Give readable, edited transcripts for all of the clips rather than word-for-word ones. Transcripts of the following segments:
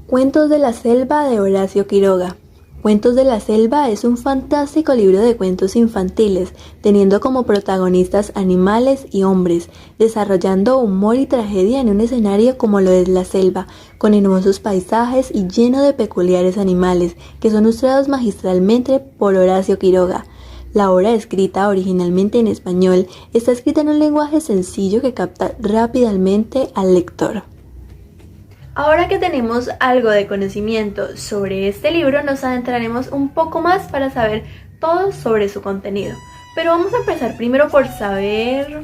Cuentos de la selva de Horacio Quiroga. Cuentos de la selva es un fantástico libro de cuentos infantiles, teniendo como protagonistas animales y hombres, desarrollando humor y tragedia en un escenario como lo es la selva, con hermosos paisajes y lleno de peculiares animales, que son ilustrados magistralmente por Horacio Quiroga. La obra, escrita originalmente en español, está escrita en un lenguaje sencillo que capta rápidamente al lector. Ahora que tenemos algo de conocimiento sobre este libro, nos adentraremos un poco más para saber todo sobre su contenido. Pero vamos a empezar primero por saber...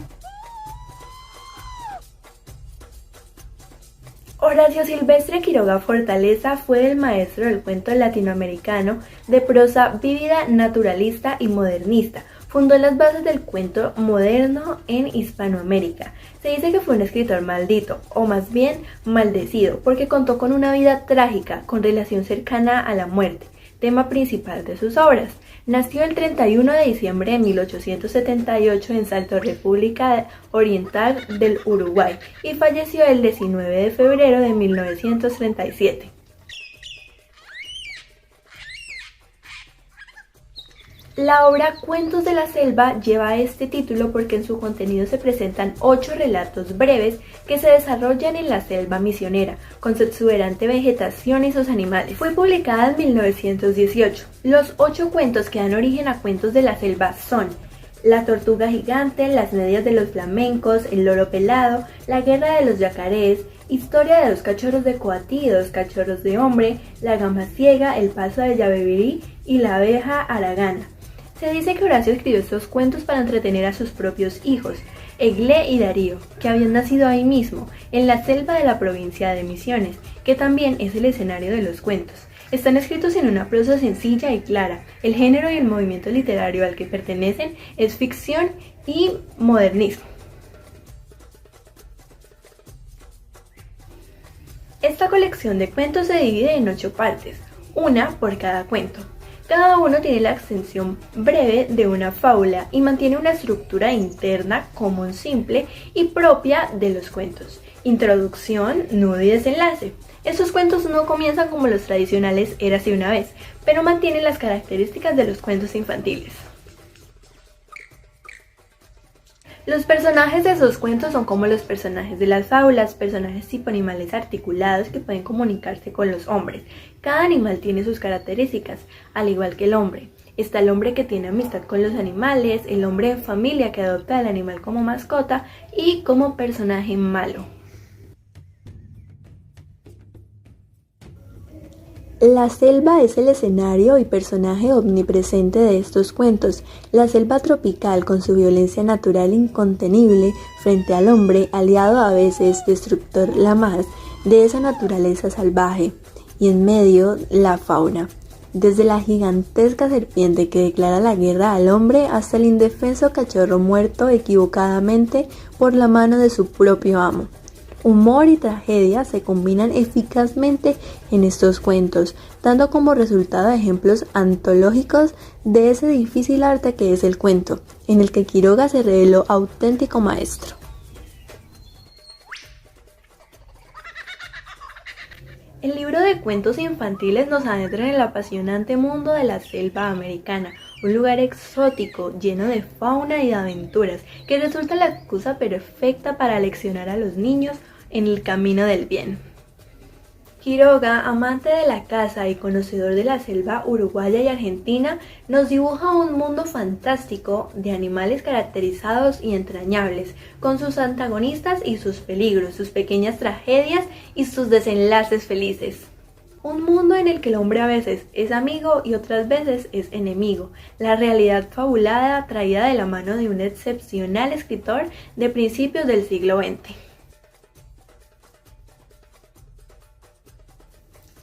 Horacio Silvestre Quiroga Fortaleza fue el maestro del cuento latinoamericano de prosa vívida, naturalista y modernista. Fundó las bases del cuento moderno en Hispanoamérica. Se dice que fue un escritor maldito, o más bien maldecido, porque contó con una vida trágica, con relación cercana a la muerte, tema principal de sus obras. Nació el 31 de diciembre de 1878 en Salto, República Oriental del Uruguay, y falleció el 19 de febrero de 1937. La obra Cuentos de la Selva lleva este título porque en su contenido se presentan 8 relatos breves que se desarrollan en la selva misionera, con su exuberante vegetación y sus animales. Fue publicada en 1918. Los 8 cuentos que dan origen a Cuentos de la Selva son La tortuga gigante, Las medias de los flamencos, El loro pelado, La guerra de los yacarés, Historia de 2 cachorros de coatí y 2 cachorros de hombre, La gamba ciega, El paso de Yabebirí y La abeja haragana. Se dice que Horacio escribió estos cuentos para entretener a sus propios hijos, Eglé y Darío, que habían nacido ahí mismo, en la selva de la provincia de Misiones, que también es el escenario de los cuentos. Están escritos en una prosa sencilla y clara. El género y el movimiento literario al que pertenecen es ficción y modernismo. Esta colección de cuentos se divide en 8 partes, una por cada cuento. Cada uno tiene la extensión breve de una fábula y mantiene una estructura interna común, simple y propia de los cuentos. Introducción, nudo y desenlace. Estos cuentos no comienzan como los tradicionales Érase una vez, pero mantienen las características de los cuentos infantiles. Los personajes de esos cuentos son como los personajes de las fábulas, personajes tipo animales articulados que pueden comunicarse con los hombres. Cada animal tiene sus características, al igual que el hombre. Está el hombre que tiene amistad con los animales, el hombre en familia que adopta al animal como mascota y como personaje malo. La selva es el escenario y personaje omnipresente de estos cuentos. La selva tropical, con su violencia natural incontenible frente al hombre, aliado a veces destructor la más de esa naturaleza salvaje, y en medio la fauna. Desde la gigantesca serpiente que declara la guerra al hombre hasta el indefenso cachorro muerto equivocadamente por la mano de su propio amo. Humor y tragedia se combinan eficazmente en estos cuentos, dando como resultado ejemplos antológicos de ese difícil arte que es el cuento, en el que Quiroga se reveló auténtico maestro. El libro de cuentos infantiles nos adentra en el apasionante mundo de la selva americana, un lugar exótico, lleno de fauna y de aventuras, que resulta la excusa perfecta para leccionar a los niños en el camino del bien. Quiroga, amante de la caza y conocedor de la selva uruguaya y argentina, nos dibuja un mundo fantástico de animales caracterizados y entrañables, con sus antagonistas y sus peligros, sus pequeñas tragedias y sus desenlaces felices. Un mundo en el que el hombre a veces es amigo y otras veces es enemigo. La realidad fabulada traída de la mano de un excepcional escritor de principios del siglo XX.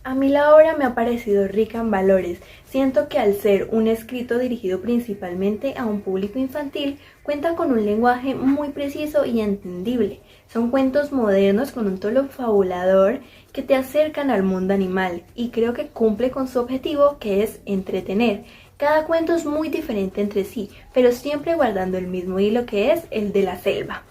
A mí la obra me ha parecido rica en valores. Siento que al ser un escrito dirigido principalmente a un público infantil, cuenta con un lenguaje muy preciso y entendible. Son cuentos modernos con un tono fabulador que te acercan al mundo animal y creo que cumple con su objetivo, que es entretener. Cada cuento es muy diferente entre sí, pero siempre guardando el mismo hilo que es el de la selva.